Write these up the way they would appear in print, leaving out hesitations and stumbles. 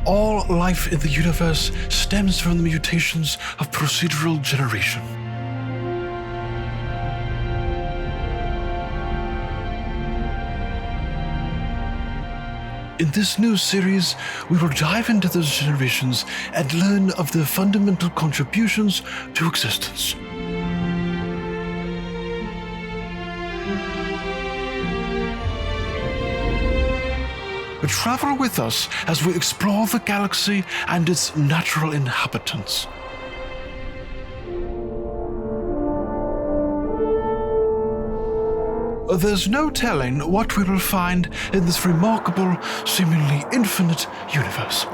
All life in the universe stems from the mutations of procedural generation. In this new series, we will dive into those generations and learn of their fundamental contributions to existence. Travel with us as we explore the galaxy and its natural inhabitants. There's no telling what we will find in this remarkable, seemingly infinite universe.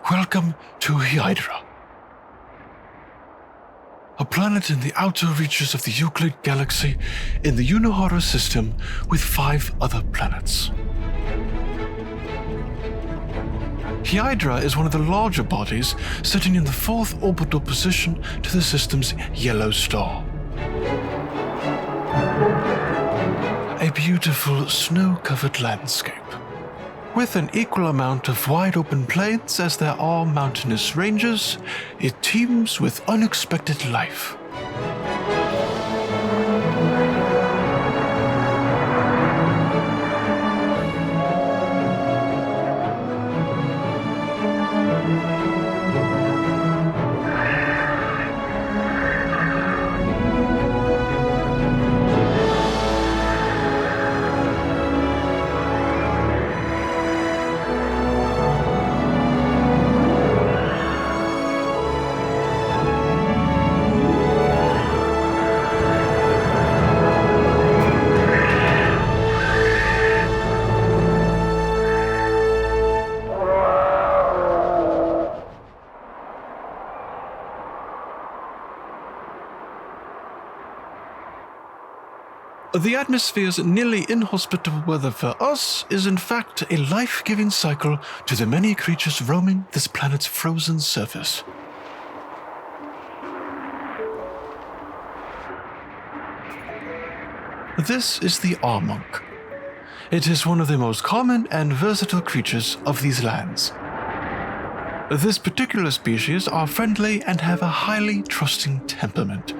Welcome to Hydra, a planet in the outer reaches of the Euclid Galaxy in the Unohara system with 5 other planets. Hydra is one of the larger bodies, sitting in the 4th orbital position to the system's yellow star. A beautiful snow-covered landscape, with an equal amount of wide-open plains as there are mountainous ranges. It teems with unexpected life. The atmosphere's nearly inhospitable weather for us is in fact a life-giving cycle to the many creatures roaming this planet's frozen surface. This is the Armonk. It is one of the most common and versatile creatures of these lands. This particular species are friendly and have a highly trusting temperament.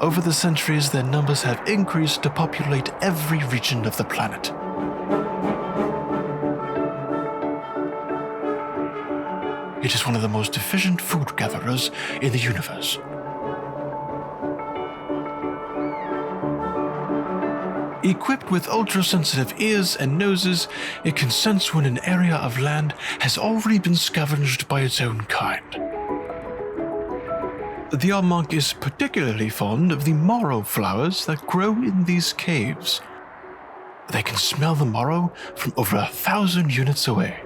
Over the centuries, their numbers have increased to populate every region of the planet. It is one of the most efficient food gatherers in the universe. Equipped with ultra-sensitive ears and noses, it can sense when an area of land has already been scavenged by its own kind. The Armonk is particularly fond of the morrow flowers that grow in these caves. They can smell the morrow from over 1,000 units away.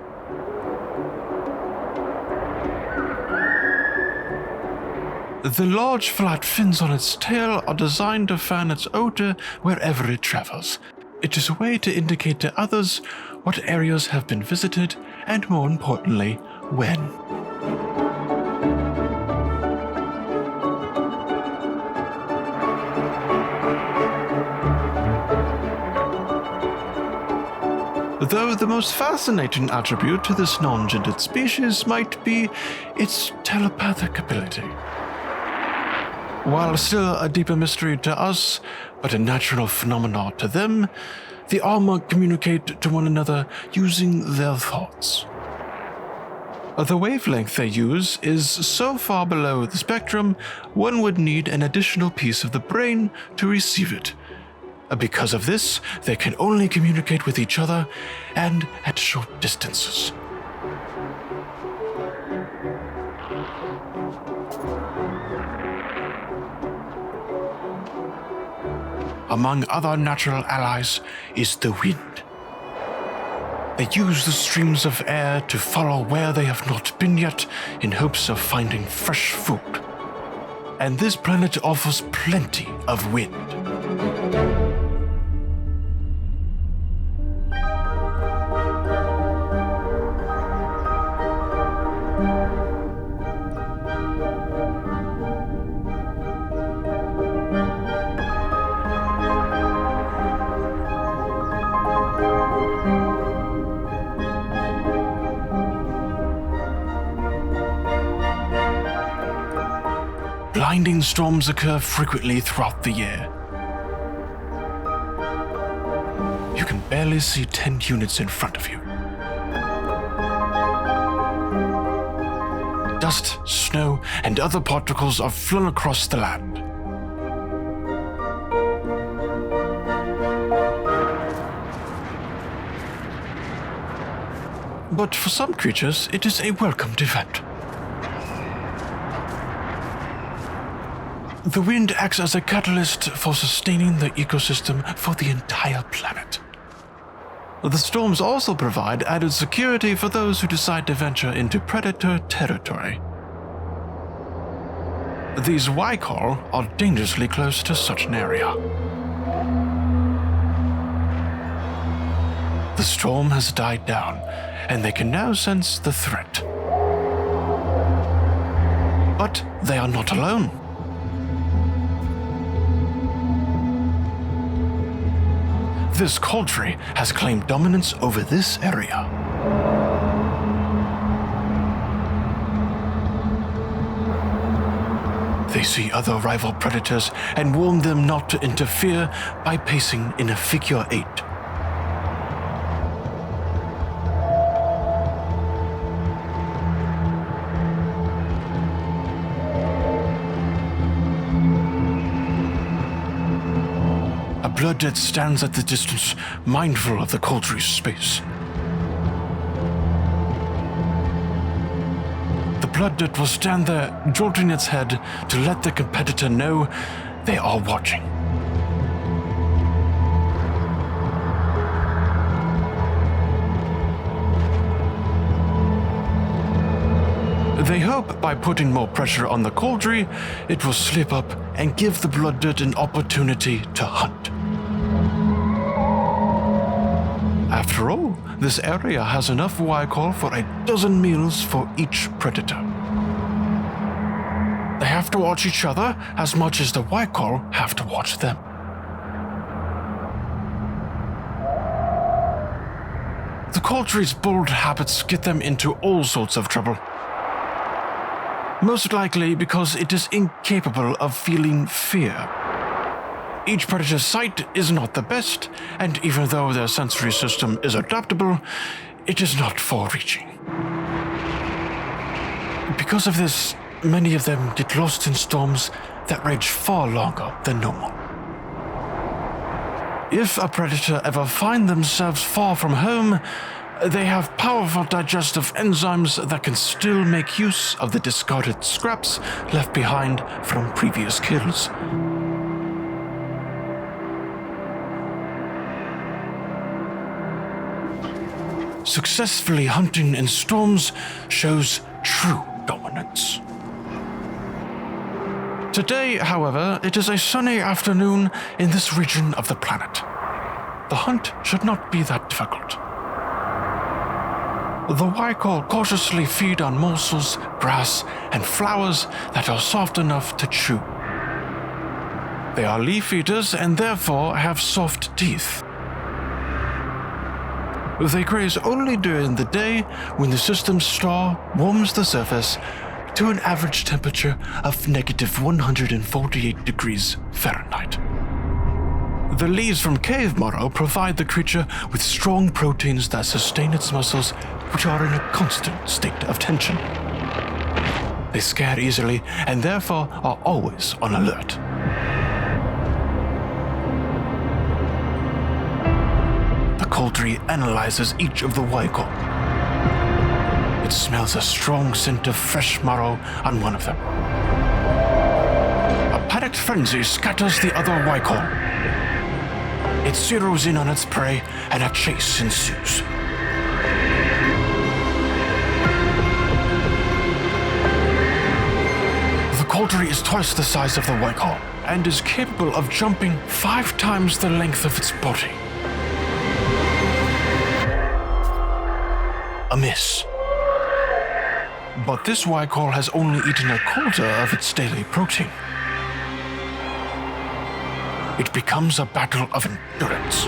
The large flat fins on its tail are designed to fan its odor wherever it travels. It is a way to indicate to others what areas have been visited and, more importantly, when. Though the most fascinating attribute to this non-gendered species might be its telepathic ability. While still a deeper mystery to us, but a natural phenomenon to them, the Armonk communicate to one another using their thoughts. The wavelength they use is so far below the spectrum, one would need an additional piece of the brain to receive it. Because of this, they can only communicate with each other and at short distances. Among other natural allies is the wind. They use the streams of air to follow where they have not been yet in hopes of finding fresh food. And this planet offers plenty of wind. Blinding storms occur frequently throughout the year. You can barely see 10 units in front of you. Dust, snow, and other particles are flung across the land. But for some creatures, it is a welcomed event. The wind acts as a catalyst for sustaining the ecosystem for the entire planet. The storms also provide added security for those who decide to venture into predator territory. These Wycol are dangerously close to such an area. The storm has died down, and they can now sense the threat. But they are not alone. This Cauldry has claimed dominance over this area. They see other rival predators and warn them not to interfere by pacing in a figure 8. Blooddead stands at the distance, mindful of the Cauldry's space. The Blooddead will stand there, jolting its head to let the competitor know they are watching. They hope by putting more pressure on the Cauldry, it will slip up and give the Blooddead an opportunity to hunt. After all, this area has enough Wycol for a dozen meals for each predator. They have to watch each other as much as the Wycol have to watch them. The Cauldry's bold habits get them into all sorts of trouble. Most likely because it is incapable of feeling fear. Each predator's sight is not the best, and even though their sensory system is adaptable, it is not far-reaching. Because of this, many of them get lost in storms that rage far longer than normal. If a predator ever find themselves far from home, they have powerful digestive enzymes that can still make use of the discarded scraps left behind from previous kills. Successfully hunting in storms shows true dominance. Today, however, it is a sunny afternoon in this region of the planet. The hunt should not be that difficult. The Wycol cautiously feed on morsels, grass, and flowers that are soft enough to chew. They are leaf eaters and therefore have soft teeth. They graze only during the day when the system's straw warms the surface to an average temperature of negative 148 degrees Fahrenheit. The leaves from cave marrow provide the creature with strong proteins that sustain its muscles, which are in a constant state of tension. They scare easily and therefore are always on alert. The Cauldry analyzes each of the Wycol. It smells a strong scent of fresh marrow on one of them. A panicked frenzy scatters the other Wycol. It zeroes in on its prey and a chase ensues. poultry is twice the size of the whitehall and is capable of jumping 5 times the length of its body. A miss. But this whitehall has only eaten a quarter of its daily protein. It becomes a battle of endurance.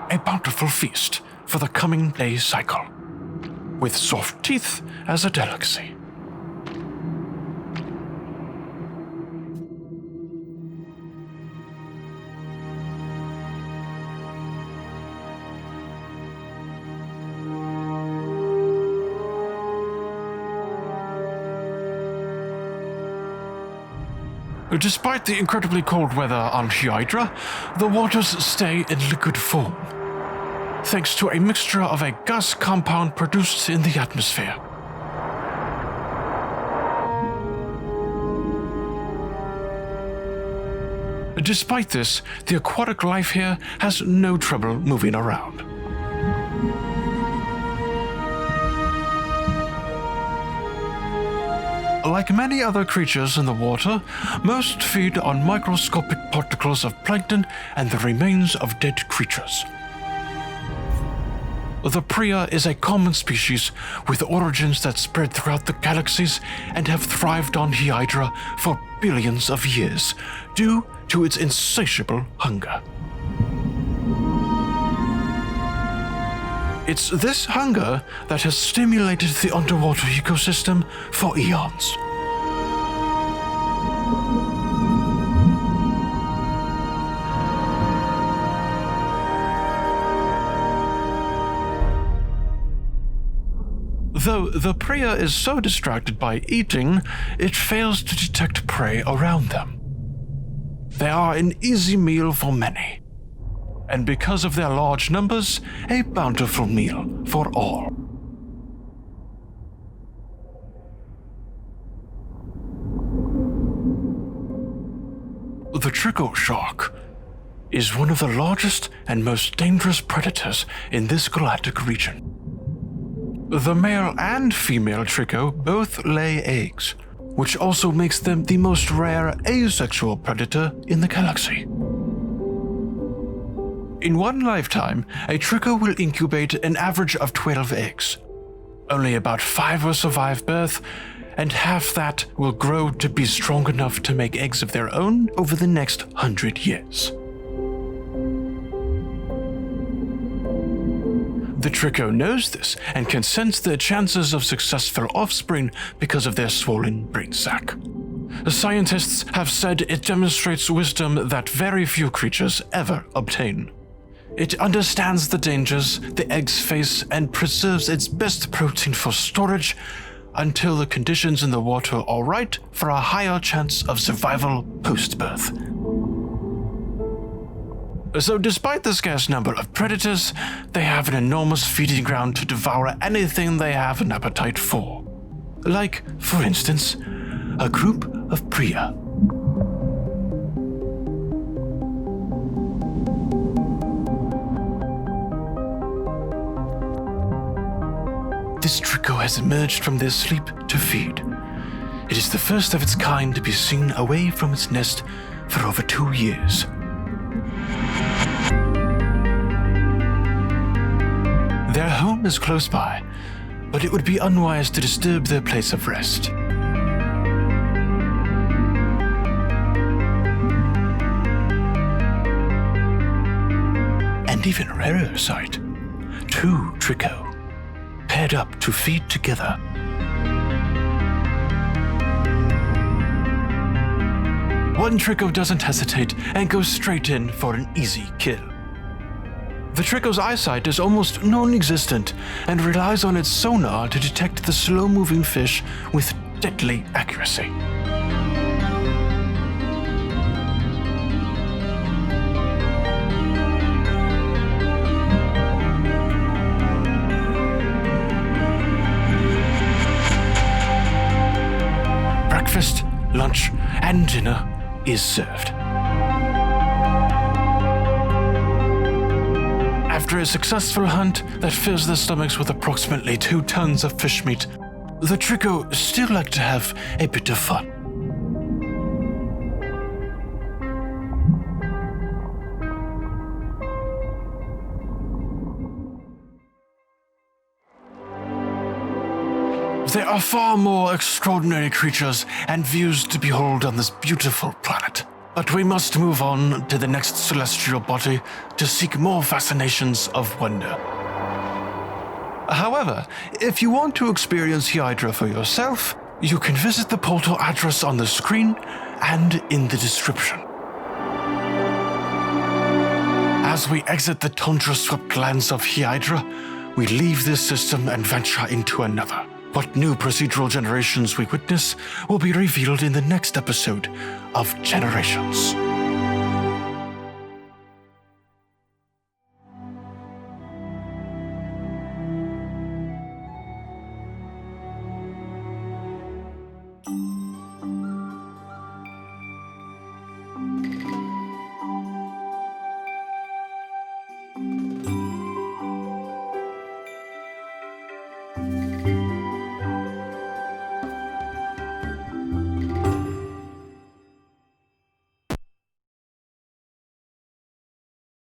A bountiful feast for the coming day cycle, with soft teeth as a delicacy. Despite the incredibly cold weather on Hydra, the waters stay in liquid form, thanks to a mixture of a gas compound produced in the atmosphere. Despite this, the aquatic life here has no trouble moving around. Like many other creatures in the water, most feed on microscopic particles of plankton and the remains of dead creatures. The Priya is a common species with origins that spread throughout the galaxies and have thrived on Hydra for billions of years, due to its insatiable hunger. It's this hunger that has stimulated the underwater ecosystem for eons. Though the Priya is so distracted by eating, it fails to detect prey around them. They are an easy meal for many, and because of their large numbers, a bountiful meal for all. The trickle shark is one of the largest and most dangerous predators in this galactic region. The male and female trickle both lay eggs, which also makes them the most rare asexual predator in the galaxy. In one lifetime, a trickle will incubate an average of 12 eggs. Only about 5 will survive birth, and half that will grow to be strong enough to make eggs of their own over the next 100 years. The trickle knows this and can sense their chances of successful offspring because of their swollen brain sac. The scientists have said it demonstrates wisdom that very few creatures ever obtain. It understands the dangers the eggs face and preserves its best protein for storage until the conditions in the water are right for a higher chance of survival post-birth. So despite the scarce number of predators, they have an enormous feeding ground to devour anything they have an appetite for. Like, for instance, a group of Priya. This trickle has emerged from their sleep to feed. It is the first of its kind to be seen away from its nest for over 2 years. Their home is close by, but it would be unwise to disturb their place of rest. And even rarer sight, 2 trickle paired up to feed together. One trickle doesn't hesitate and goes straight in for an easy kill. The trickle's eyesight is almost non-existent and relies on its sonar to detect the slow-moving fish with deadly accuracy. lunch, and dinner is served. After a successful hunt that fills their stomachs with approximately 2 tons of fish meat, the trickle still like to have a bit of fun. There are far more extraordinary creatures and views to behold on this beautiful planet. But we must move on to the next celestial body to seek more fascinations of wonder. However, if you want to experience Hydra for yourself, you can visit the portal address on the screen and in the description. As we exit the tundra-swept lands of Hydra, we leave this system and venture into another. What new procedural generations we witness will be revealed in the next episode of Generations.